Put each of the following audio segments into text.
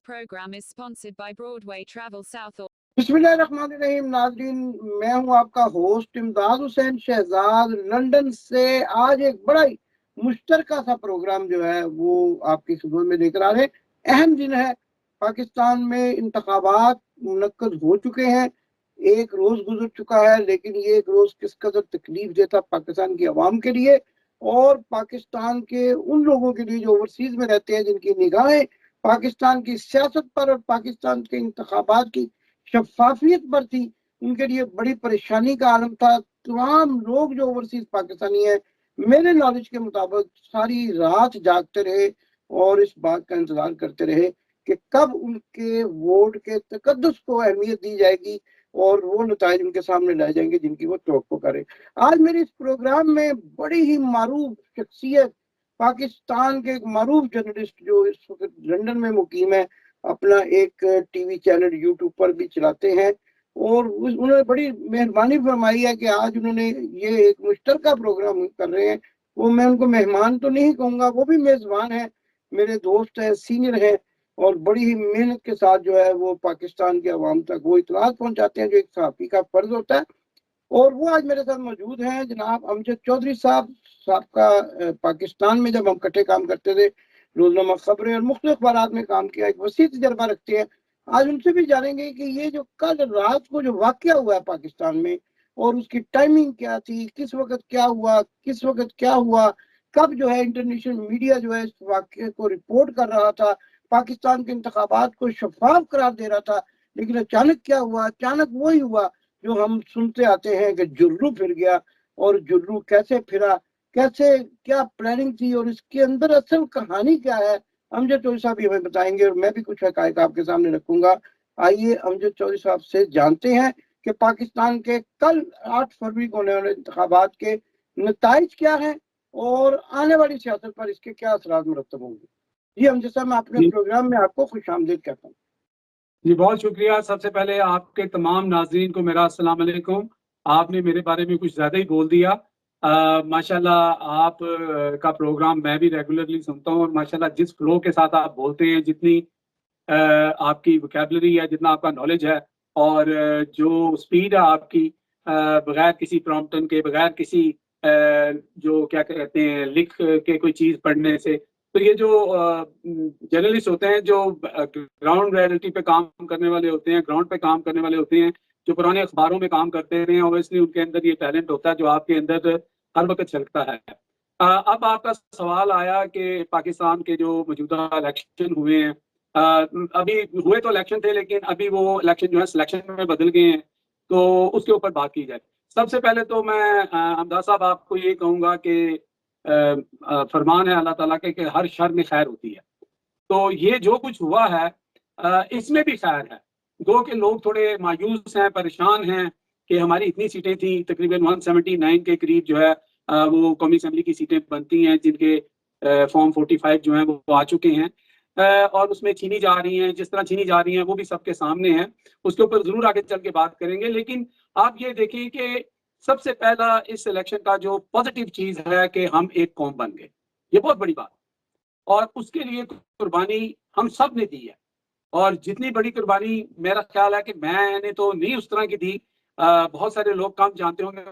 program is sponsored by Broadway Travel South. बिस्मिल्लाहिर्रहमानिर्रहीम। नाज़रीन, मैं हूं आपका होस्ट इमदाद हुसैन शहजाद लंदन से। आज एक बड़ा ही मुश्तरका सा प्रोग्राम जो है वो आपकी खिदमत में लेकर आ रहे हैं। अहम दिन है, पाकिस्तान में इंतखाबात मुनक्कद हो चुके हैं, एक रोज गुजर चुका है, लेकिन ये एक रोज किस कदर तकलीफ देता पाकिस्तान की आवाम के लिए और पाकिस्तान के उन लोगों के लिए जो ओवरसीज में रहते हैं, जिनकी निगाहें पाकिस्तान की सियासत पर और पाकिस्तान के इंतखाबात की शफाफियत पर थी, उनके लिए बड़ी परेशानी का आलम था। तमाम लोग जो ओवरसीज पाकिस्तानी है, मेरे नॉलेज के मुताबिक सारी रात जागते रहे और इस बात का इंतजार करते रहे कि कब उनके वोट के तकद्दुस को अहमियत दी जाएगी और वो नताइज उनके सामने लाए जाएंगे जिनकी वो तवक्को करे। आज मेरे इस प्रोग्राम में बड़ी ही मारूफ शख्सियत, पाकिस्तान के एक मारूफ जर्नलिस्ट जो इस वक्त लंदन में मुकीम है, अपना एक टीवी चैनल यूट्यूब पर भी चलाते हैं, और उन्होंने बड़ी मेहरबानी फरमाई है कि आज उन्होंने ये एक मुश्तरका प्रोग्राम कर रहे हैं। वो मैं उनको मेहमान तो नहीं कहूँगा, वो भी मेज़बान है, मेरे दोस्त हैं, सीनियर हैं, और बड़ी ही मेहनत के साथ जो है वो पाकिस्तान के अवाम तक वो इत्तलात पहुंचाते हैं जो एक सहाफ़ी का फर्ज होता है। और वो आज मेरे साथ मौजूद हैं जनाब अमजद चौधरी साहब। का पाकिस्तान में जब हम इकट्ठे काम करते थे, रोजनामा खबरें और मुख्तलिफ अखबारात में काम किया, एक वसी तजर्बा रखते हैं। आज उनसे भी जानेंगे कि ये जो कल रात को जो वाकया हुआ है पाकिस्तान में और उसकी टाइमिंग क्या थी, किस वक्त क्या हुआ, किस वक्त क्या हुआ, कब जो है इंटरनेशनल मीडिया जो है इस वाकये को रिपोर्ट कर रहा था, पाकिस्तान के इंतखाबात को शफाफ करार दे रहा था, लेकिन अचानक क्या हुआ, अचानक वही हुआ जो हम सुनते आते हैं कि जुर्रू फिर गया। और जुर्रू कैसे फिरा, कैसे, क्या प्लानिंग थी और इसके अंदर असल कहानी क्या है, अमजद चौधरी साहब हमें बताएंगे और मैं भी कुछ हकायक आपके सामने रखूंगा। आइए अमजद चौधरी साहब से जानते हैं कि पाकिस्तान के कल 8 फरवरी को होने वाले इंतखाबात के नताइज क्या हैं और आने वाली सियासत पर इसके क्या असरात मुरतब होंगे। जी अमजद साहब, मैं अपने प्रोग्राम में आपको खुशामदीद कहता हूँ। जी, बहुत शुक्रिया। सबसे पहले आपके तमाम नाज़रीन को मेरा अस्सलाम वालेकुम। आपने मेरे बारे में कुछ ज़्यादा ही बोल दिया। माशाल्लाह आप का प्रोग्राम मैं भी रेगुलरली सुनता हूँ और माशाल्लाह जिस फ्लो के साथ आप बोलते हैं, जितनी आपकी वोकैबुलरी है, जितना आपका नॉलेज है और जो स्पीड है आपकी, बगैर किसी प्रॉम्प्टन के, बगैर किसी जो क्या कहते हैं लिख के कोई चीज़ पढ़ने से, तो ये जो जर्नलिस्ट होते हैं, जो ग्राउंड रियलिटी पे काम करने वाले होते हैं, ग्राउंड पे काम करने वाले होते हैं, जो पुराने अखबारों में काम करते रहे हैं, ऑब्वियसली उनके अंदर ये टैलेंट होता है जो आपके अंदर हर वक्त छलकता है। अब आपका सवाल आया कि पाकिस्तान के जो मौजूदा इलेक्शन हुए हैं, अभी हुए तो इलेक्शन थे, लेकिन अभी वो इलेक्शन जो है सिलेक्शन में बदल गए हैं, तो उसके ऊपर बात की जाए। सबसे पहले तो मैं अमदाद साहब आपको ये कहूँगा कि फरमान है अल्लाह ताला के कि हर शर में खैर होती है। तो ये जो कुछ हुआ है इसमें भी खैर है। गो के लोग थोड़े मायूस हैं, परेशान हैं कि हमारी इतनी सीटें थी, तकरीबन 179 के करीब जो है वो कौमी असम्बली की सीटें बनती हैं, जिनके फॉर्म 45 जो हैं वो आ चुके हैं और उसमें छीनी जा रही हैं। जिस तरह छीनी जा रही हैं वो भी सबके सामने है, उसके ऊपर जरूर आगे चल के बात करेंगे। लेकिन आप ये देखें कि सबसे पहला इस इलेक्शन का जो पॉजिटिव चीज है कि हम एक कौम बन गए, ये बहुत बड़ी बात, और उसके लिए कुर्बानी हम सब ने दी है। और जितनी बड़ी कुर्बानी, मेरा ख्याल है कि मैंने तो नहीं उस तरह की दी, बहुत सारे लोग कम जानते होंगे,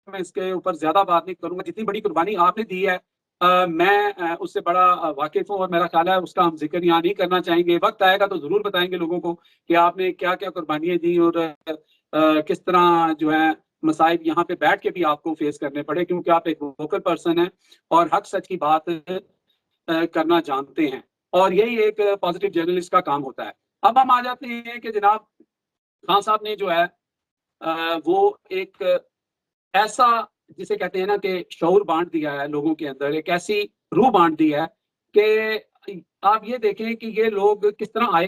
मैं इसके ऊपर ज्यादा बात नहीं करूंगा। जितनी बड़ी कुर्बानी आपने दी है मैं उससे बड़ा वाकिफ हूँ और मेरा ख्याल है उसका हम जिक्र यहाँ नहीं करना चाहेंगे। वक्त आएगा तो जरूर बताएंगे लोगों को कि आपने क्या क्या कुर्बानियां दी और किस तरह जो है मसाइब यहाँ पे बैठ के भी आपको फेस करने पड़े, क्योंकि आप एक वोकल पर्सन हैं और हक सच की बात करना जानते हैं, और यही एक पॉजिटिव जर्नलिस्ट का काम होता है। अब हम आ जाते हैं कि जनाब खान साहब ने जो है वो एक ऐसा, जिसे कहते हैं ना कि शऊर बांट दिया है लोगों के अंदर, एक ऐसी रूह बांट दी है कि आप ये देखें कि ये लोग किस तरह आए,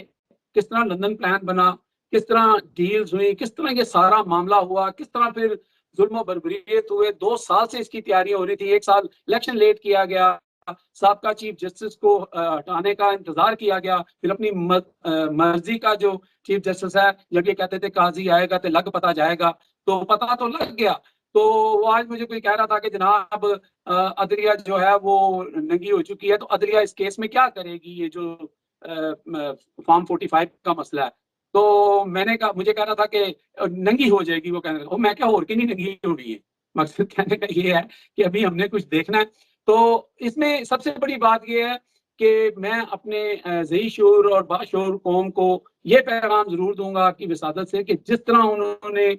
किस तरह लंदन प्लान बना, किस तरह डील्स हुई, किस तरह ये सारा मामला हुआ, किस तरह फिर जुल्म बर्बरियत हुए। 2 साल से इसकी तैयारियां हो रही थी, 1 साल इलेक्शन लेट किया गया, साबका चीफ जस्टिस को हटाने का इंतजार किया गया, फिर अपनी मर्जी का जो चीफ जस्टिस है, जब ये कहते थे काजी आएगा तो लग पता जाएगा, तो पता तो लग गया। तो वो आज मुझे कोई कह रहा था कि जनाब अदलिया जो है वो नंगी हो चुकी है, तो अदलिया इस केस में क्या करेगी, ये जो फॉर्म 45 का मसला है। तो मैंने कहा, मुझे कह रहा था कि नंगी हो जाएगी वो, कहने लगा। मैं क्या, और की नहीं नंगी होनी है। मकसद कहने का ये है कि अभी हमने कुछ देखना है। तो इसमें सबसे बड़ी बात ये है कि मैं अपने ज़ही शऊर और बाशऊर कौम को ये पैगाम जरूर दूंगा आपकी विसादत से कि जिस तरह उन्होंने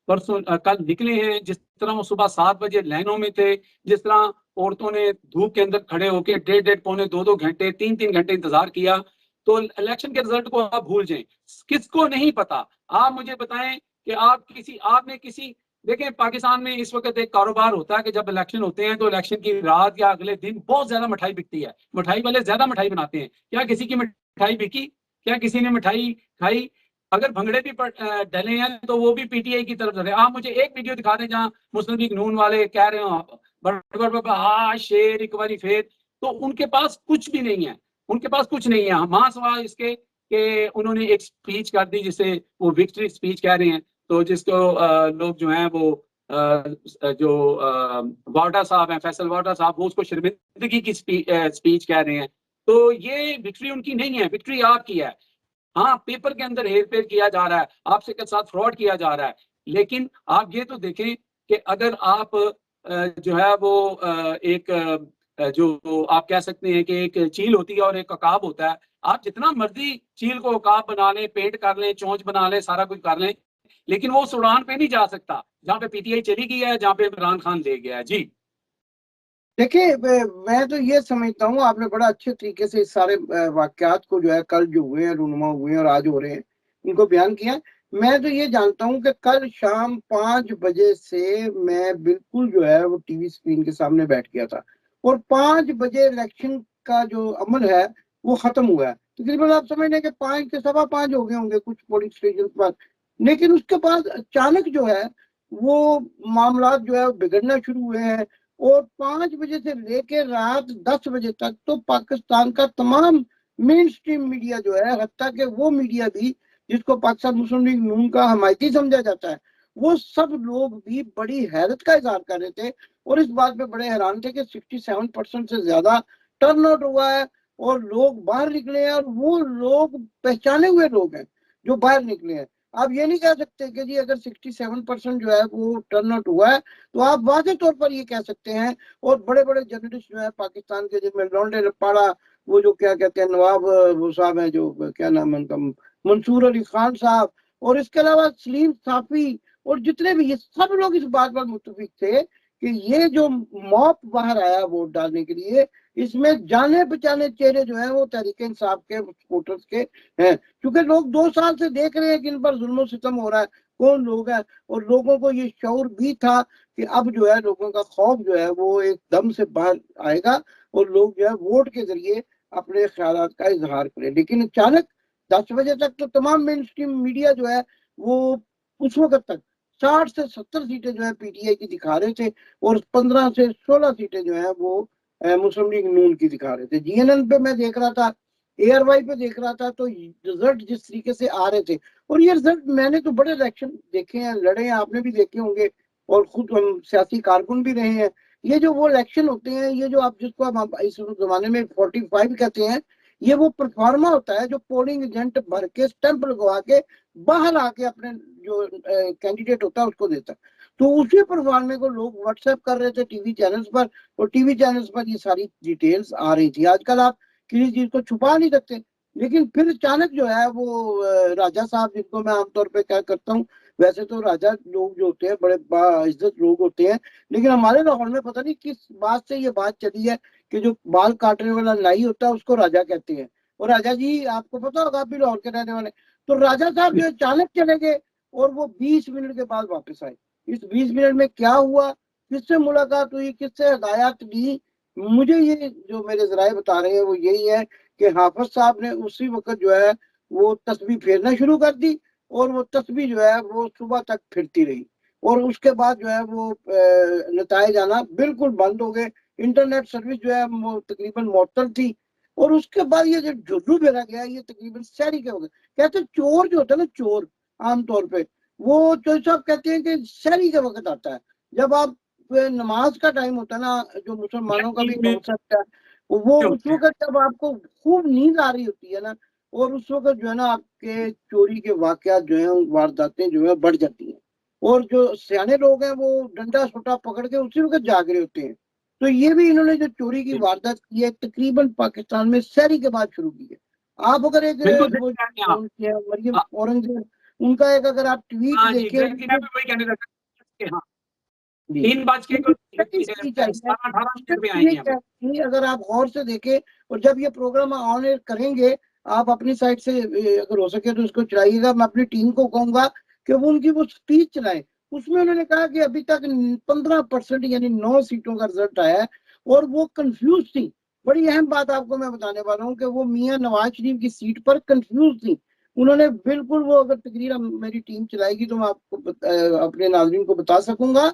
परसों कल निकले हैं, जिस तरह वो सुबह 7 बजे लाइनों में थे, जिस तरह औरतों ने धूप के अंदर खड़े होकर 1.5 पौने 2 घंटे 3 घंटे इंतजार किया, तो इलेक्शन के रिजल्ट को आप भूल जाएं। किसको नहीं पता, आप मुझे बताएं कि आपने किसी, देखें पाकिस्तान में इस वक्त एक कारोबार होता है कि जब इलेक्शन होते हैं तो इलेक्शन की रात या अगले दिन बहुत ज्यादा मिठाई बिकती है, मिठाई वाले ज्यादा मिठाई बनाते हैं। क्या किसी की मिठाई बिकी? क्या किसी ने मिठाई खाई? अगर भंगड़े भी डले हैं तो वो भी पीटीआई की तरफ से। आप मुझे एक वीडियो दिखा दें जहां मुस्लिम लीग नून वाले कह रहे हो शेर एक बारी फेर, तो उनके पास कुछ भी नहीं है, उनके पास कुछ नहीं है। मां सवाल इसके कि उन्होंने एक स्पीच कर दी जिसे वो विक्ट्री स्पीच कह रहे हैं, तो जिसको लोग जो हैं वो जो वाडा साहब हैं, फैसल वाडा साहब, वो उसको शर्मिंदगी की स्पीच कह रहे हैं। तो ये विक्ट्री उनकी नहीं है, विक्ट्री आपकी है। हाँ, पेपर के अंदर हेर फेर किया जा रहा है, आपसे के साथ फ्रॉड किया जा रहा है, लेकिन आप ये तो देखें कि अगर आप जो है वो एक जो आप कह सकते हैं कि एक चील होती है और एक अकाब होता है। आप जितना मर्जी चील को अकाब बना लें, पेंट कर लें, चोंच बना लें, सारा कुछ कर लें, लेकिन वो उस उड़ान पे नहीं जा सकता जहाँ पे पीटीआई चली गई है, जहाँ पे इमरान खान ले गया है। जी देखिए, मैं तो ये समझता हूँ आपने बड़ा अच्छे तरीके से इस सारे वाकयात को जो है कल जो हुए हैं, रूनुमा हुए हैं और आज हो रहे हैं, इनको बयान किया। मैं तो ये जानता हूँ कि कल शाम 5 बजे से मैं बिल्कुल जो है वो टीवी स्क्रीन के सामने बैठ गया था, और 5 बजे इलेक्शन का जो अमल है वो खत्म हुआ है। तकरीबन आप समझ लें कि 5 के 5:15 हो गए होंगे कुछ पोलिंग स्टेशन पर। लेकिन उसके बाद अचानक जो है वो मामला जो है बिगड़ना शुरू हुए हैं, और 5 बजे से लेकर रात 10 बजे तक तो पाकिस्तान का तमाम मेन स्ट्रीम मीडिया जो है, हत्ता के वो मीडिया भी जिसको पाकिस्तान मुस्लिम लीग नून का हमायती समझा जाता है, वो सब लोग भी बड़ी हैरत का इजहार कर रहे थे और इस बात पे बड़े हैरान थे कि 67% से ज्यादा टर्न आउट हुआ है और लोग बाहर निकले हैं, और वो लोग पहचाने हुए लोग हैं जो बाहर निकले हैं। आप ये नहीं कह सकते कि जी अगर 67% जो है वो टर्न आउट हुआ है तो आप वाजे तौर पर ये कह सकते हैं। और बड़े बड़े जर्नलिस्ट जो है पाकिस्तान के, जिनमें लौंडे रपाड़ा, वो जो क्या कहते हैं नवाब, वो साहब हैं जो क्या नाम है उनका, मंसूर अली खान साहब, और इसके अलावा सलीम साफी, और जितने भी, ये सब लोग इस बात पर मुत्तफिक थे कि ये जो मॉब बाहर आया वोट डालने के लिए, इसमें जाने पहचाने चेहरे जो है वो तहरीक इंसाफ के वोटर्स के हैं, क्योंकि लोग 2 साल से देख रहे हैं कि इन पर जुल्म सितम हो रहा है, कौन लोग हैं, और लोगों को ये शऊर भी था कि अब जो है लोगों का खौफ जो है वो एकदम से बाहर आएगा और लोग जो है वोट के जरिए अपने ख्यालात का इजहार करें। लेकिन अचानक 10 बजे तक तो तमाम मेन स्ट्रीम मीडिया जो है वो उस वक्त तक 60 से 70 सीटें जो है पीटीआई की दिखा रहे थे, और 15 से 16 सीटें जो है वो मुस्लिम लीग नून की दिखा रहे थे। जीएनएन पे मैं देख रहा था, एआरवाई पे देख रहा था, तो रिजल्ट जिस तरीके से आ रहे थे, और ये रिजल्ट मैंने तो बड़े इलेक्शन देखे हैं, लड़े हैं, आपने भी देखे होंगे, और खुद हम सियासी कारकुन भी रहे हैं। ये जो वो इलेक्शन होते हैं, ये जो आप जिसको आप इस जमाने में 45 कहते हैं, ये वो परफॉर्मा होता है जो पोलिंग एजेंट भर के स्टैंप लगवा के बाहर आके अपने जो कैंडिडेट होता है उसको देता है। तो उसी परफॉर्मे को लोग व्हाट्सएप कर रहे थे टीवी चैनल्स पर, और टीवी चैनल्स पर ये सारी डिटेल्स आ रही थी। आजकल आप किसी चीज को छुपा नहीं सकते। लेकिन फिर अचानक जो है वो राजा साहब, जिनको मैं आमतौर पे क्या करता हूँ, वैसे तो राजा लोग जो होते हैं बड़े बाइज्जत लोग होते हैं, लेकिन हमारे लाहौर में पता नहीं किस बात से ये बात चली है कि जो बाल काटने वाला नाई होता है उसको राजा कहते हैं। और राजा जी आपको पता होगा, आप भी लाहौर के रहने वाले। तो राजा साहब जो अचानक चले गए और वो 20 मिनट के बाद वापस आए। इस 20 मिनट में क्या हुआ, किससे मुलाकात हुई, किससे हदायत दी, मुझे ये जो मेरे जराए बता रहे हैं वो यही है कि हाफिज साहब ने उसी वक्त जो है वो तस्बीह फेरना शुरू कर दी, और वो तस्बीह जो है वो सुबह तक फिरती रही, और उसके बाद जो है वो नताए जाना बिल्कुल बंद हो गए। इंटरनेट सर्विस जो है वो तकरीबन मुअत्तल थी, और उसके बाद ये जो जुर्रू भेजा गया ये तकरीबन शहरी के हो गए। कहते हैं चोर जो होता है ना, चोर आमतौर पे वो चोर साहब कहते हैं कि शहरी के वक्त आता है, जब आप नमाज का टाइम होता है ना, जो मुसलमानों का भी कॉन्सेप्ट है, वो उस वक्त जब आपको खूब नींद आ रही होती है ना, और उस वक्त जो है ना आपके चोरी के वाकयात जो है, वारदातें जो है बढ़ जाती हैं, और जो सियाने लोग हैं वो डंडा सोटा पकड़ के उसी वक्त जाग रहे होते हैं। तो ये भी इन्होंने जो चोरी की वारदात की है तकरीबन पाकिस्तान में शहरी के बाद शुरू की है। आप अगर एक बिल्कुल वो सही कहा आप। मरियम हाँ औरंगजेब, उनका एक अगर आप ट्वीट हाँ जी, देखें, एग्जैक्टली मैं भी वही कहने लगा कि हाँ जी 3 बज के उनकी पहली स्पीच आई है, 17-18 सिर्फ पे आई ये हैं क्या अभी। कि अगर आप गौर से देखें, और जब ये प्रोग्राम ऑन एयर करेंगे, आप अपनी साइड से अगर हो सके तो उसको चलाइएगा। मैं अपनी टीम को कहूंगा कि वो उनकी वो स्पीच चलाएं। उसमें उन्होंने कहा कि अभी तक 15% यानी 9 सीटों का रिजल्ट आया है, और वो कंफ्यूज थी। बड़ी अहम बात आपको मैं बताने वाला हूँ कि वो मियां नवाज शरीफ की सीट पर कंफ्यूज थी। उन्होंने बिल्कुल, वो अगर तकरीर मेरी टीम चलाएगी तो मैं आपको अपने नाज़रीन को बता सकूंगा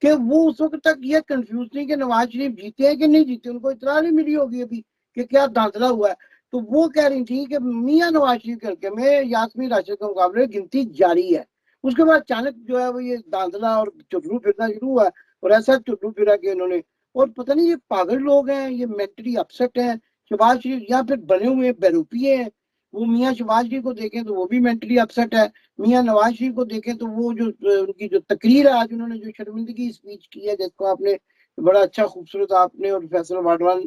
कि वो उस वक्त तक ये कंफ्यूज थी कि नवाज शरीफ जीते हैं कि नहीं जीते। उनको इतला नहीं मिली होगी अभी कि क्या धांधला हुआ है। तो वो कह रही थी कि मियां नवाज शरीफ के हल्के में यास्मीन राशिद के मुकाबले गिनती जारी है। उसके बाद अचानक जो है वो ये धांधला और चुरू फिरना शुरू हुआ, और ऐसा चुरू फिरा के इन्होंने, और पता नहीं ये पागल लोग हैं, ये मेंटली अपसेट हैं। शहबाज शरीफ या फिर बने हुए बेरूपिये हैं। वो मियां शहबाज शरीफ को देखें तो वो भी मेंटली अपसेट है। मियां नवाज शरीफ को देखें तो वो जो उनकी जो तकरीर है, आज उन्होंने जो शर्मिंदगी स्पीच की है, जिसको आपने बड़ा अच्छा खूबसूरत आपने और फैसल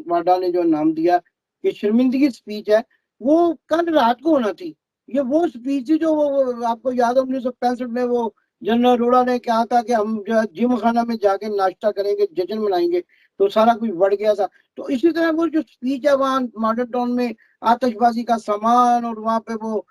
वाडा ने जो नाम दिया कि शर्मिंदगी स्पीच है, वो कल रात को होना थी। ये वो स्पीच थी जो वो आपको याद है 1965 में वो जनरल अरोड़ा ने कहा था कि हम जो है जिम खाना में जाके नाश्ता करेंगे, जश्न मनाएंगे, तो सारा कुछ बढ़ गया था। तो इसी तरह वो जो स्पीच है वहाँ मॉडर्न टाउन में आतिशबाजी का सामान, और वहाँ पे वो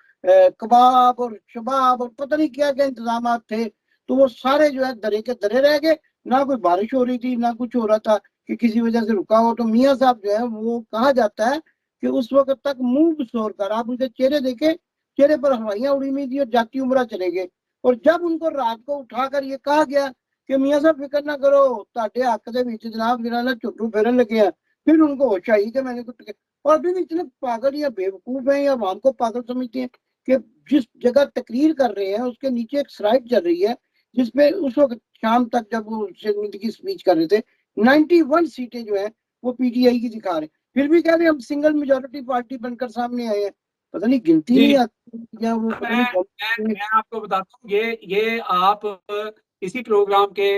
कबाब और शबाब और पता नहीं क्या क्या इंतजाम थे, तो वो सारे जो है दरे के दरे रह गए। ना कोई बारिश हो रही थी, ना कुछ हो रहा था कि किसी वजह से रुका हो। तो मियाँ साहब जो है वो कहा जाता है कि उस वक्त तक मुंह बसोर कर, आप उनके चेहरे देखे, चेहरे पर हवाइयां उड़ी हुई थी और जाती उमरा चले गए। और जब उनको रात को उठाकर ये कहा गया कि मियाँ साहब फिक्र ना करो, ਤੁਹਾਡੇ हक ਦੇ ਵਿੱਚ जनाब ਜਿਹੜਾ ना ਝੁੱਟੂ फेरन लगे हैं, फिर उनको होश आई कि मैंने कुछ। और अभी भी इतने पागल या बेवकूफ हैं या आवाम को पागल समझते हैं कि जिस जगह तकरीर कर रहे हैं उसके नीचे एक स्लाइड चल रही है, जिसपे उस वक्त शाम तक जब वो शर्मिंदगी की स्पीच कर रहे थे, 91 सीटें जो है वो पीटीआई की दिखा रहे हैं। फिर भी कह रहे हैं हम सिंगल मेजोरिटी पार्टी बनकर सामने आए हैं। पता नहीं गिनती जी नहीं आती या वो पता नहीं। मैं आपको बताता हूँ, ये आप इसी प्रोग्राम के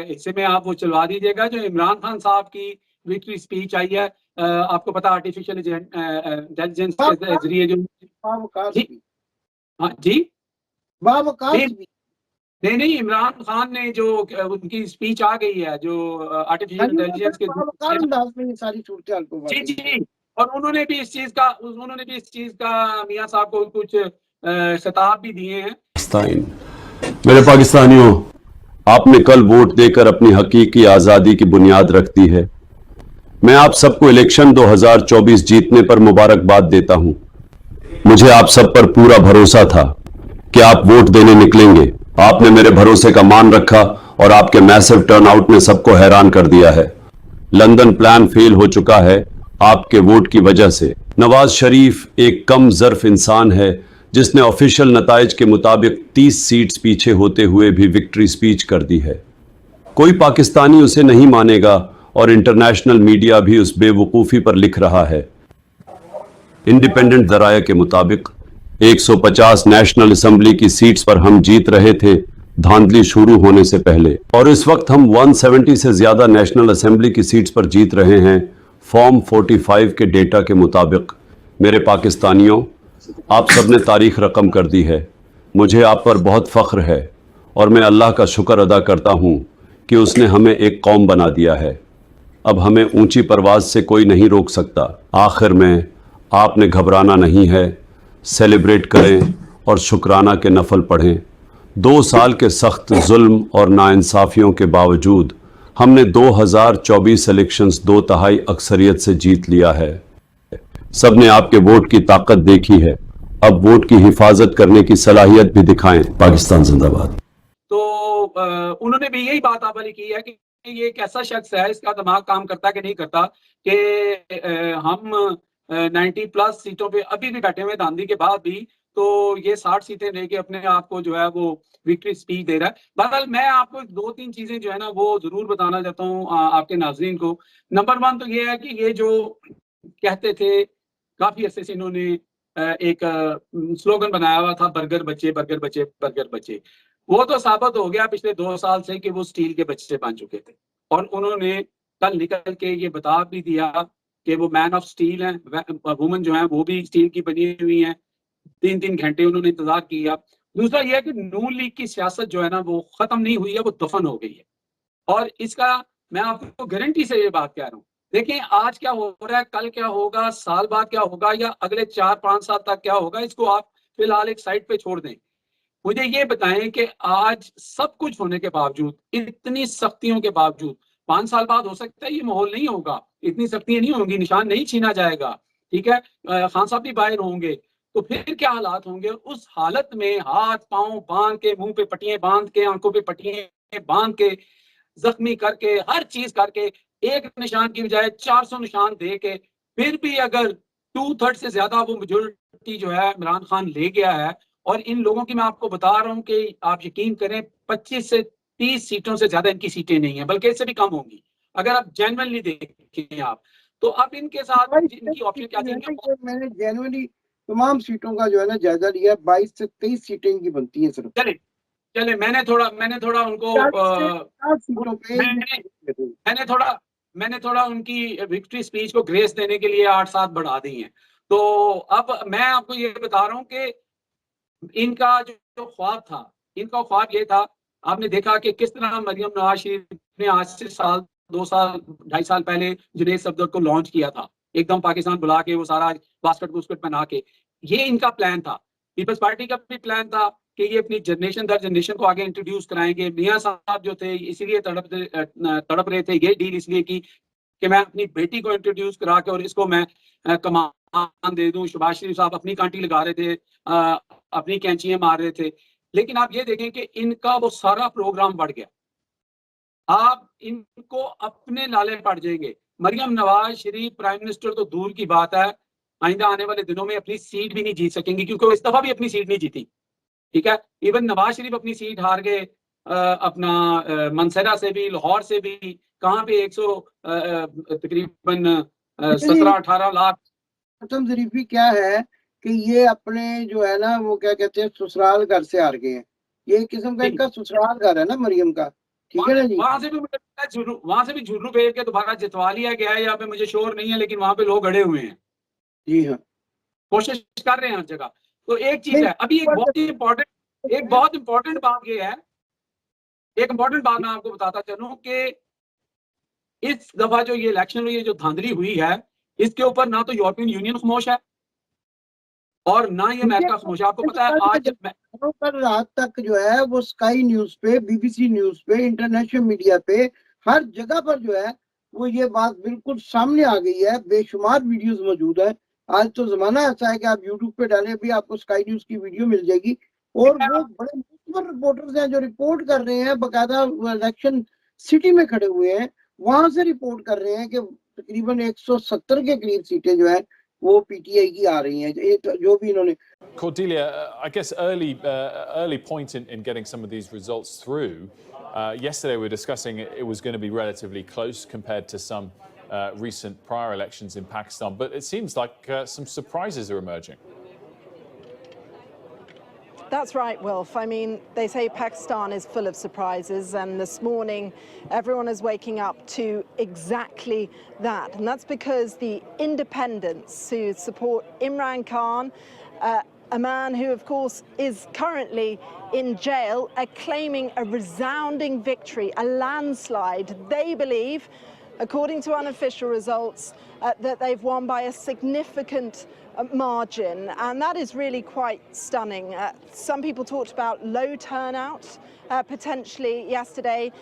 हिस्से में आप वो चलवा दीजिएगा जो इमरान खान साहब की विक्ट्री स्पीच आई है। आपको पता आर्टिफिशियल इंटेलिजेंस के जरिए जो बावकाश जी भी, हाँ जी बावकाश नहीं भी। नहीं नहीं, इमरान खान ने जो उनकी स्पीच आ गई है जो हाँ आर्टिफिशियल जी, वो बड़े इंटेलिजेंस के बावकार जरिए। अंदाज में ये सारी सूरत हाल को जी वाकई। जी, और उन्होंने भी इस चीज का मियां साहब को कुछ खिताब भी दिए हैं। पाकिस्तान मेरे पाकिस्तानियों, आपने कल वोट देकर अपनी हकीकी आज़ादी की बुनियाद रख दी है। मैं आप सबको इलेक्शन 2024 जीतने पर मुबारकबाद देता हूं। मुझे आप सब पर पूरा भरोसा था कि आप वोट देने निकलेंगे। आपने मेरे भरोसे का मान रखा और आपके मैसिव टर्नआउट ने सबको हैरान कर दिया है। लंदन प्लान फेल हो चुका है आपके वोट की वजह से। नवाज शरीफ एक कम ज़र्फ इंसान है जिसने ऑफिशियल नताइज के मुताबिक 30 सीट्स पीछे होते हुए भी विक्ट्री स्पीच कर दी है। कोई पाकिस्तानी उसे नहीं मानेगा और इंटरनेशनल मीडिया भी उस बेवकूफ़ी पर लिख रहा है। इंडिपेंडेंट ज़राया के मुताबिक 150 नेशनल असेंबली की सीट्स पर हम जीत रहे थे धांधली शुरू होने से पहले, और इस वक्त हम 170 से ज्यादा नेशनल असेंबली की सीट्स पर जीत रहे हैं फॉर्म 45 के डेटा के मुताबिक। मेरे पाकिस्तानियों, आप सबने तारीख रकम कर दी है। मुझे आप पर बहुत फ़ख्र है और मैं अल्लाह का शुक्र अदा करता हूँ कि उसने हमें एक कौम बना दिया है। अब हमें ऊंची परवाज से कोई नहीं रोक सकता। आखिर में आपने घबराना नहीं है, सेलिब्रेट करें और शुक्राना के नफल पढ़ें। 2 साल के सख्त जुल्म और नाइंसाफियों के बावजूद हमने 2024 इलेक्शंस 2/3 अक्सरियत से जीत लिया है। सबने आपके वोट की ताकत देखी है, अब वोट की हिफाजत करने की सलाहियत भी दिखाएं। पाकिस्तान जिंदाबाद। तो उन्होंने भी यही बात आप वाली की है कि ये एक ऐसा शख्स है, इसका दिमाग काम करता कि नहीं करता कि हम 90+ सीटों पे अभी भी बैठे हुए धांधली के बाद भी, तो ये 60 सीटें लेके अपने आप को जो है वो विक्ट्री स्पीच दे रहा है। बहरहाल मैं आपको 2-3 चीजें जो है ना वो जरूर बताना चाहता हूँ आपके नाजरीन को। नंबर 1 तो ये है कि ये जो कहते थे, काफी अरसे से इन्होंने एक स्लोगन बनाया हुआ था, बर्गर बच्चे, बर्गर बच्चे, बर्गर बच्चे। वो तो साबित हो गया पिछले 2 साल से कि वो स्टील के बच्चे बन चुके थे। और उन्होंने कल निकल के ये बता भी दिया कि वो मैन ऑफ स्टील हैं, वुमन जो है वो भी स्टील की बनी हुई हैं। 3-3 घंटे उन्होंने इंतजार किया। दूसरा ये है कि नून लीग की सियासत जो है ना वो खत्म नहीं हुई है, वो दफन हो गई है। और इसका मैं आपको गारंटी से ये बात कह रहा हूँ। देखिए आज क्या हो रहा है, कल क्या होगा, साल बाद क्या होगा, या अगले 4-5 साल तक क्या होगा, इसको आप फिलहाल एक साइड पे छोड़ दें। मुझे ये बताएं कि आज सब कुछ होने के बावजूद, इतनी सख्तियों के बावजूद, 5 साल बाद हो सकता है ये माहौल नहीं होगा, इतनी सख्तियां नहीं होंगी, निशान नहीं छीना जाएगा, ठीक है, खान साहब भी बाहर होंगे, तो फिर क्या हालात होंगे। उस हालत में हाथ पांव बांध के, मुंह पे पट्टियां बांध के, आंखों पे पट्टियां बांध के, जख्मी करके, हर चीज करके, एक निशान की बजाय 400 निशान दे के, फिर भी अगर 2/3 से ज्यादा वो मेजोरिटी जो है इमरान खान ले गया है, और इन लोगों की मैं आपको बता रहा हूं कि आप यकीन करें 25 से 30 सीटों से ज्यादा इनकी सीटें नहीं है, बल्कि इससे भी कम होंगी अगर आप जेन्युइनली देखें आप। तो अब इनके साथ इनकी ऑप्शन क्या थी? मैंने जेन्युइनली तमाम सीटों का जो है ना जायजा लिया, 22 से 23 सीटें इनकी बनती है सिर्फ। चले मैंने थोड़ा उनको मैंने थोड़ा उनकी विक्ट्री स्पीच को ग्रेस देने के लिए 8-7 बढ़ा दी हैं। तो अब मैं आपको ये बता रहा हूं कि इनका जो ख्वाब था, इनका ख्वाब ये था, आपने देखा कि किस तरह मरियम नवाज शरीफ ने आज से 2 साल 2.5 साल पहले जुनैद सफदर को लॉन्च किया था, एकदम पाकिस्तान बुला के वो सारा बास्केट बुस्केट पहना के। ये इनका प्लान था। पीपल्स पार्टी का भी प्लान था कि ये अपनी जनरेशन दर जनरेशन को आगे इंट्रोड्यूस कराएंगे। मियां साहब जो थे इसीलिए तड़प रहे थे, ये डील इसलिए की कि मैं अपनी बेटी को इंट्रोड्यूस करा के और इसको मैं कमान दे दूं। शहबाज शरीफ साहब अपनी कांटी लगा रहे थे, अपनी कैंचियां मार रहे थे। लेकिन आप ये देखें कि इनका वो सारा प्रोग्राम बढ़ गया। आप इनको अपने लाले पड़ जाएंगे। मरियम नवाज शरीफ प्राइम मिनिस्टर तो दूर की बात है, आइंदा आने वाले दिनों में अपनी सीट भी नहीं जीत सकेंगी, क्योंकि वो इस दफा भी अपनी सीट नहीं जीती, ठीक है। इवन नवाज शरीफ अपनी सीट हार गए, अपना मनसरा से भी, लाहौर से भी, कहाँ पे 100 तकरीबन 17-18 लाख। असम शरीफी क्या है कि ये अपने जो है ना वो क्या कहते हैं ससुराल घर से हार गए हैं। ये एक किस्म का इनका ससुराल घर है ना मरियम का, ठीक है ना जी। वहां से भी झुर्रू भेज के दोबारा जितवा लिया गया है। यहाँ पे मुझे शोर नहीं है, लेकिन वहां पे लोग अड़े हुए हैं। जी हाँ, कोशिश कर रहे हैं हर जगह। तो एक चीज है, अभी एक बहुत इंपॉर्टेंट बात ये है, एक इंपॉर्टेंट बात मैं आपको बताता चलूं कि इस दफा जो ये इलेक्शन हुई है, जो धांधली हुई है, इसके ऊपर ना तो यूरोपियन यूनियन खामोश है और ना ये अमेरिका खामोश है। आपको पता है आज कल रात तक जो है वो स्काई न्यूज पे, बीबीसी न्यूज पे, इंटरनेशनल मीडिया पे, हर जगह पर जो है वो ये बात बिल्कुल सामने आ गई है। बेशुमार वीडियोस मौजूद है। आज तो जमाना ऐसा है कि आप यूट्यूब पे डालें, भी आपको स्काई न्यूज की वीडियो मिल जाएगी। और वो बड़े मुख्तबर रिपोर्टर्स हैं जो रिपोर्ट कर रहे हैं, बाकायदा इलेक्शन सिटी में खड़े हुए हैं, वहां से रिपोर्ट कर रहे हैं कि तकरीबन 170 के करीब सीटें जो है वो पीटीआई की आ रही हैं, जो भी इन्होंने। Cordelia, I guess early point in getting some of these results through. Yesterday we were discussing it was going to be relatively close compared to some recent prior elections in Pakistan, but it seems like some surprises are emerging. That's right, Wilf. I mean, they say Pakistan is full of surprises, and this morning everyone is waking up to exactly that. And that's because the independents who support Imran Khan, a man who, of course, is currently in jail, are claiming a resounding victory, a landslide. They believe, according to unofficial results, that they've won by a significant margin, and that is really quite stunning. Some people talked about low turnout potentially yesterday.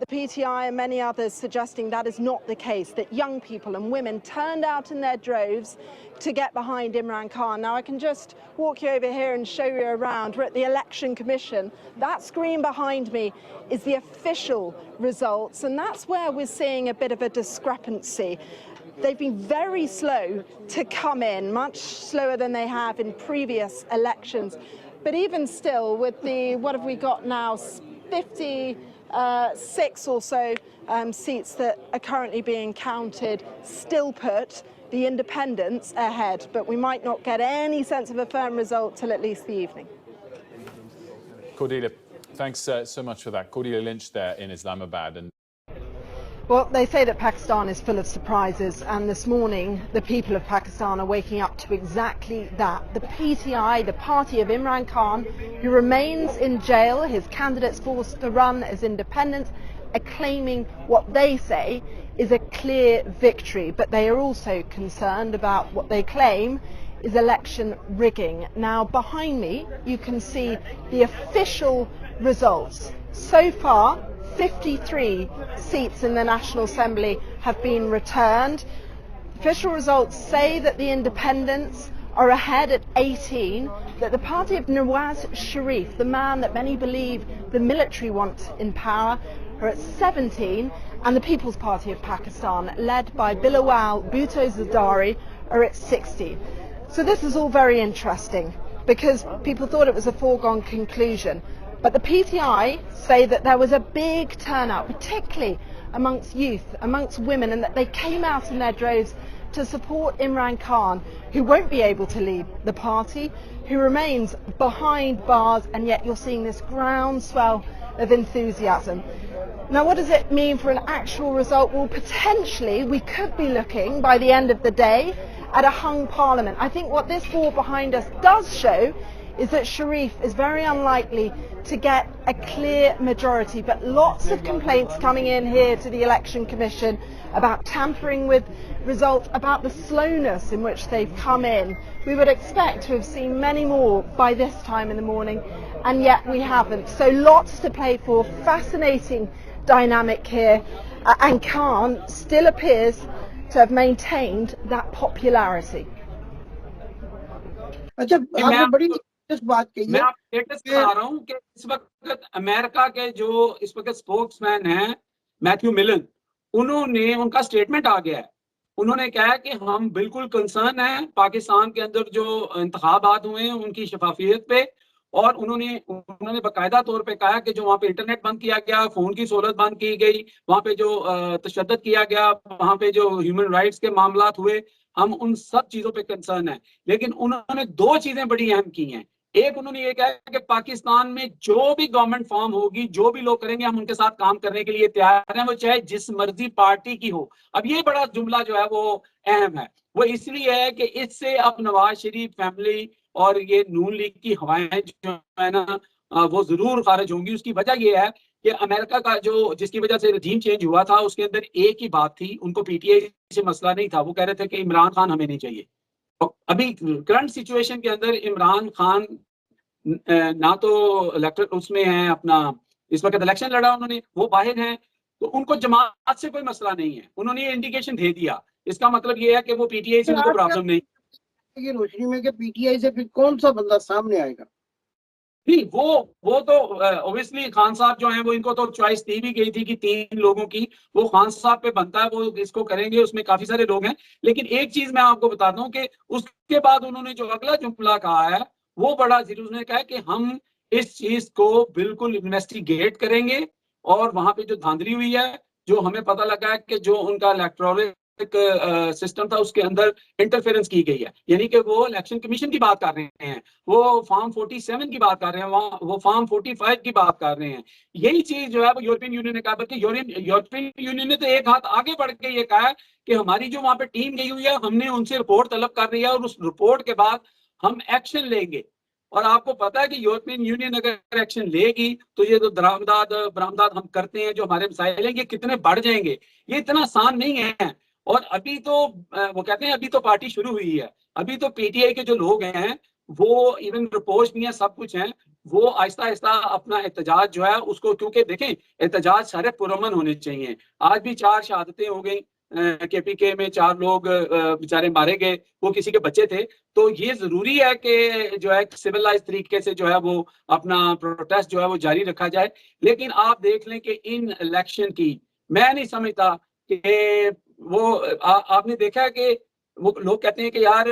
The PTI and many others suggesting that is not the case, that young people and women turned out in their droves to get behind Imran Khan. Now I can just walk you over here and show you around. We're at the Election Commission. That screen behind me is the official results, and that's where we're seeing a bit of a discrepancy. They've been very slow to come in, much slower than they have in previous elections. But even still, with the, what have we got now, 56 or so seats that are currently being counted, still put, the independents ahead, but we might not get any sense of a firm result till at least the evening. Cordelia, thanks so much for that. Cordelia Lynch there in Islamabad. And well, they say that Pakistan is full of surprises, and this morning the people of Pakistan are waking up to exactly that. The PTI, the party of Imran Khan, who remains in jail, his candidates forced to run as independents, are claiming what they say is a clear victory, but they are also concerned about what they claim is election rigging. Now, behind me, you can see the official results. So far, 53 seats in the National Assembly have been returned. Official results say that the independents are ahead at 18, that the party of Nawaz Sharif, the man that many believe the military want in power, are at 17, and the People's Party of Pakistan, led by Bilawal Bhutto Zardari, are at 60. So this is all very interesting because people thought it was a foregone conclusion. But the PTI say that there was a big turnout, particularly amongst youth, amongst women, and that they came out in their droves to support Imran Khan, who won't be able to lead the party, who remains behind bars, and yet you're seeing this groundswell of enthusiasm. Now, what does it mean for an actual result? Well, potentially we could be looking by the end of the day at a hung parliament. I think what this board behind us does show is that Sharif is very unlikely to get a clear majority, but lots of complaints coming in here to the Election Commission about tampering with results, about the slowness in which they've come in. We would expect to have seen many more by this time in the morning, and yet we haven't. So lots to play for, fascinating dynamic here, and Khan still appears to have maintained that popularity. अच्छा, आपने बड़ी दिलचस्प बात कही मैं है। आप status बता रहा हूँ कि इस वक्त अमेरिका के जो इस वक्त स्पोक्समैन हैं मैथ्यू मिलन, उन्होंने उनका स्टेटमेंट आ गया है। उन्होंने कहा है कि हम बिल्कुल कंसर्न हैं पाकिस्तान के अंदर जो इंतखाबात हुए हैं उनकी शफाफियत पे, और उन्होंने बाकायदा तौर पे कहा कि जो वहाँ पे इंटरनेट बंद किया गया, फोन की सहूलत बंद की गई, वहाँ पे जो तशद्दुद किया गया, वहाँ पे जो ह्यूमन राइट्स के मामलात हुए, हम उन सब चीजों पे कंसर्न है। लेकिन उन्होंने दो चीजें बड़ी अहम की हैं। एक, उन्होंने ये कहा कि पाकिस्तान में जो भी गवर्नमेंट फॉर्म होगी, जो भी लोग करेंगे, हम उनके साथ काम करने के लिए तैयार हैं, वो चाहे जिस मर्जी पार्टी की हो। अब ये बड़ा जुमला जो है वो अहम है। वो इसलिए है कि इससे अब नवाज शरीफ फैमिली और ये नून लीग की हवाएं जो है ना वो जरूर खारिज होंगी। उसकी वजह ये है कि अमेरिका का जो जिसकी वजह से रजीम चेंज हुआ था, उसके अंदर एक ही बात थी, उनको पीटीआई से मसला नहीं था। वो कह रहे थे कि इमरान खान हमें नहीं चाहिए। अभी करंट सिचुएशन के अंदर इमरान खान ना तो इलेक्टर उसमें है, अपना इस वक्त इलेक्शन लड़ा उन्होंने, वो बाहर हैं, तो उनको जमात से कोई मसला नहीं है। उन्होंने ये इंडिकेशन दे दिया। इसका मतलब ये है कि वो पीटीआई से उनको प्रॉब्लम नहीं। ये रोशनी में कि पीटीआई से फिर कौन सा बंदा सामने आएगा? नहीं, वो तो ऑब्वियसली खान साहब जो हैं वो, इनको तो चॉइस दी भी गई थी कि 3 लोगों की, वो खान साहब पे बनता है, वो इसको करेंगे। उसमें काफी सारे लोग हैं। लेकिन एक चीज मैं आपको बताता हूँ कि उसके बाद उन्होंने जो अगला जुमला कहा है वो बड़ा जरूर, उन्होंने कहा कि हम इस चीज को बिल्कुल इन्वेस्टिगेट करेंगे, और वहां पे जो धांधली हुई है, जो हमें पता लगा है कि जो उनका इलेक्टोरल सिस्टम था उसके अंदर इंटरफेरेंस की गई है, यानी कि वो इलेक्शन कमीशन की बात कर रहे हैं, वो फॉर्म 47 की बात कर रहे हैं, वो फॉर्म 45 की बात कर रहे हैं। यही चीज जो है वो यूरोपियन यूनियन ने कहा, बल्कि यूरोपियन यूनियन ने तो एक हाथ आगे बढ़ के ये कहा है कि हमारी जो वहां पे टीम गई हुई है, हमने उनसे रिपोर्ट तलब कर रही है, और उस रिपोर्ट के बाद हम एक्शन लेंगे। और आपको पता है कि यूरोपियन यूनियन अगर एक्शन लेगी तो ये जो बरामदाद हम करते हैं, जो हमारे मसाइल हैं, ये कितने बढ़ जाएंगे। ये इतना आसान नहीं है। और अभी तो वो कहते हैं अभी तो पार्टी शुरू हुई है। अभी तो पीटीआई के जो लोग हैं वो इवन रिपोर्ट भी हैं, सब कुछ हैं, वो आहिस्ता आहिस्ता अपना एहतजाज जो है उसको, क्योंकि देखें एहतजाज सारे पुरअमन होने चाहिए। आज भी 4 शहादतें हो गई, केपीके में 4 लोग बेचारे मारे गए, वो किसी के बच्चे थे। तो ये जरूरी है कि जो है सिविलाइज तरीके से जो है वो अपना प्रोटेस्ट जो है वो जारी रखा जाए। लेकिन आप देख लें कि इन इलेक्शन की मैं नहीं समझता कि वो आपने देखा कि वो लोग कहते हैं कि यार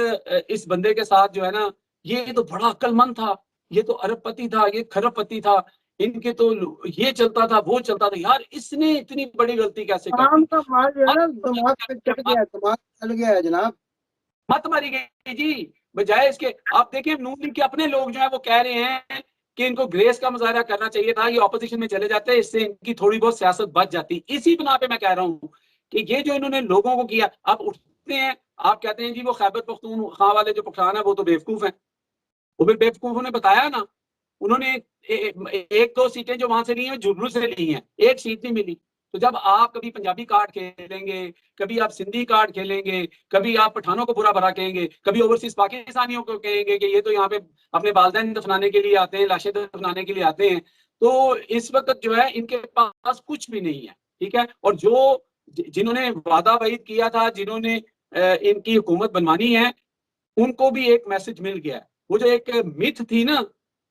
इस बंदे के साथ जो है ना, ये तो बड़ा अक्लमंद था, ये तो अरबपति था, ये खरबपति था, इनके तो ये चलता था, वो चलता था। यार इसने इतनी बड़ी गलती कैसे कर दी? का माल जो है ना दिमाग पे चढ़ गया, दिमाग चल गया है जनाब। मत मारी गई जी। बजाय इसके आप देखिए नून लीग के अपने लोग जो है वो कह रहे हैं कि इनको ग्रेस का मुजाहरा करना चाहिए था, ये ऑपोजिशन में चले जाते, इससे इनकी थोड़ी बहुत सियासत बच जाती। इसी बिना पे मैं कह रहा हूँ कि ये जो इन्होंने लोगों को किया, आप उठते हैं आप कहते हैं जी वो खैबर पख्तूनख्वा वाले जो पठान है वो तो बेवकूफ हैं। वो भी बेवकूफों ने बताया ना, उन्होंने एक दो सीटें जो वहां से ली हैं जुर्रू से ली हैं, एक सीट नहीं मिली। तो जब आप कभी पंजाबी कार्ड खेलेंगे, कभी आप सिंधी कार्ड खेलेंगे, कभी आप पठानों को बुरा भरा कहेंगे, कभी ओवरसीज पाकिस्तानियों को कहेंगे कि ये तो यहाँ पे अपने वालिदैन दफनाने के लिए आते हैं, लाशें दफनाने के लिए आते हैं, तो इस वक्त जो है इनके पास कुछ भी नहीं है। ठीक है, और जो जिन्होंने वादा वईद किया था, जिन्होंने इनकी हुकूमत बनवानी है, उनको भी एक मैसेज मिल गया है। वो जो एक मिथ थी ना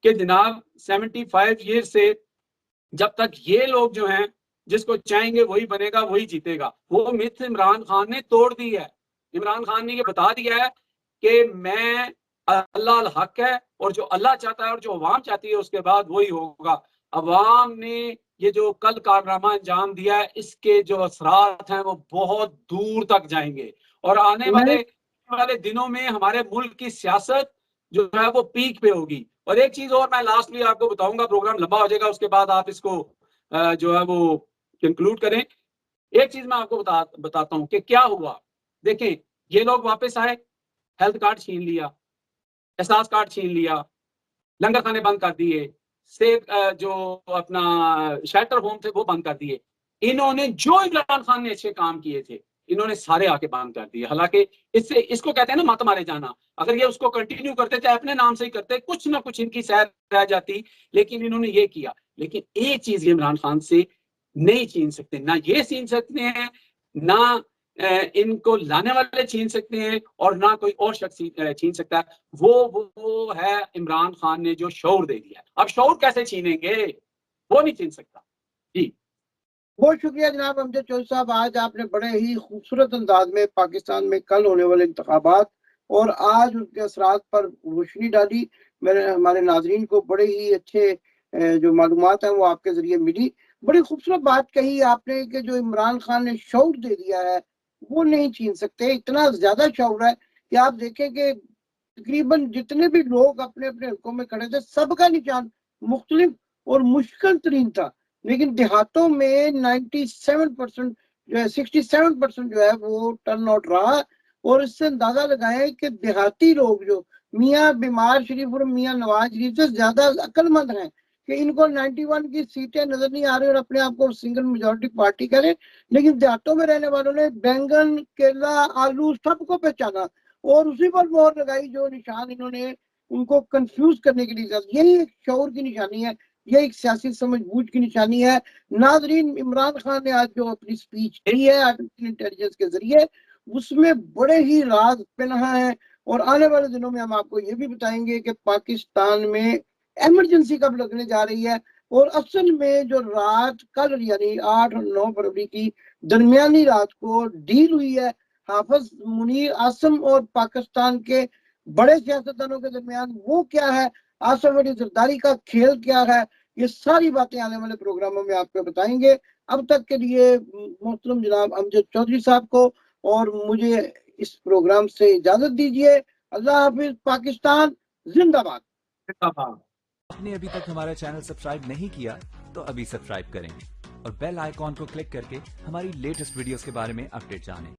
कि जनाब 75 ईयर से जब तक ये लोग जो हैं जिसको चाहेंगे वही बनेगा वही जीतेगा, वो मिथ इमरान खान ने तोड़ दी है। इमरान खान ने ये बता दिया है कि मैं अल्लाह अल हक है और जो अल्लाह चाहता है और जो अवाम चाहती है उसके बाद वही होगा। अवाम ने ये जो कल कारनामा अंजाम दिया है, इसके जो असरात हैं वो बहुत दूर तक जाएंगे और आने वाले दिनों में हमारे मुल्क की सियासत जो है वो पीक पे होगी। और एक चीज और मैं लास्टली आपको बताऊंगा, प्रोग्राम लंबा हो जाएगा, उसके बाद आप इसको जो है वो कंक्लूड करें। एक चीज मैं आपको बताता हूं कि क्या हुआ। देखें, ये लोग वापस आए, हेल्थ कार्ड छीन लिया, एहसास कार्ड छीन लिया, लंगर खाने बंद कर दिए, सेफ जो अपना शेल्टर होम थे वो बंद कर दिए। इन्होंने जो इमरान खान ने अच्छे काम किए थे इन्होंने सारे आके बंद कर दिए। हालांकि इससे इसको कहते हैं ना मत मारे जाना। अगर ये उसको कंटिन्यू करते चाहे अपने नाम से ही करते, कुछ ना कुछ इनकी सैर रह जाती, लेकिन इन्होंने ये किया। लेकिन एक चीज ये इमरान खान से नहीं छीन सकते, ना ये छीन सकते हैं, ना इनको लाने वाले छीन सकते हैं और ना कोई और शख्स छीन सकता है। वो है इमरान खान ने जो शौर दे दिया। अब शौर कैसे छीनेंगे, वो नहीं छीन सकता जी। बहुत शुक्रिया जनाब अमजद चौधरी साहब, आज आपने बड़े ही खूबसूरत अंदाज में पाकिस्तान में कल होने वाले इंतखाबात और आज उनके असरात पर रोशनी डाली। मेरे हमारे नाजरीन को बड़े ही अच्छे जो मालूमात हैं वो आपके जरिए मिली। बड़ी खूबसूरत बात कही आपने कि जो इमरान खान ने शौर दे दिया है वो नहीं छीन सकते। इतना ज्यादा शौर है कि आप देखें कि तकरीबन जितने भी लोग अपने अपने हल्कों में खड़े थे सबका निशान मुख्तलिफ और मुश्किल तरीन था, लेकिन देहातों में 97% जो है 67% जो है वो टर्न आउट रहा। और इससे अंदाजा लगाएं कि देहाती लोग जो मियाँ बीमार शरीफ और मियाँ नवाज शरीफ से ज्यादा अक्लमंद हैं कि इनको 91 की सीटें नजर नहीं आ रही और अपने आप को सिंगल मेजोरिटी पार्टी करें, लेकिन देहातों में रहने वालों ने बैंगन, केला, आलू सबको पहचाना और उसी पर मोहर लगाई जो निशान इन्होंने उनको कंफ्यूज करने के लिए। यही एक शौर की निशानी है, ये एक सियासी समझबूझ की निशानी है। नाजरीन, इमरान खान ने आज जो अपनी स्पीच दी है आर्टिफिशियल इंटेलिजेंस के जरिए उसमें बड़े ही राज पनाह है और आने वाले दिनों में हम आपको ये भी बताएंगे कि पाकिस्तान में इमरजेंसी कब लगने जा रही है। और असल में जो रात कल यानी 8 और 9 फरवरी की दरमियानी रात को डील हुई है हाफिज मुनीर आसम और पाकिस्तान के बड़े सियासतदानों के दरमियान, वो क्या है, आसम अली जरदारी का खेल क्या है, ये सारी बातें आने वाले प्रोग्रामों में आपको बताएंगे। अब तक के लिए मोहतरम जनाब अमजद चौधरी साहब को और मुझे इस प्रोग्राम से इजाजत दीजिए। अल्लाह हाफिज। पाकिस्तान जिंदाबाद। आपने अभी तक हमारा चैनल सब्सक्राइब नहीं किया तो अभी सब्सक्राइब करें और बेल आइकॉन को क्लिक करके हमारी लेटेस्ट वीडियोस के बारे में अपडेट जानें।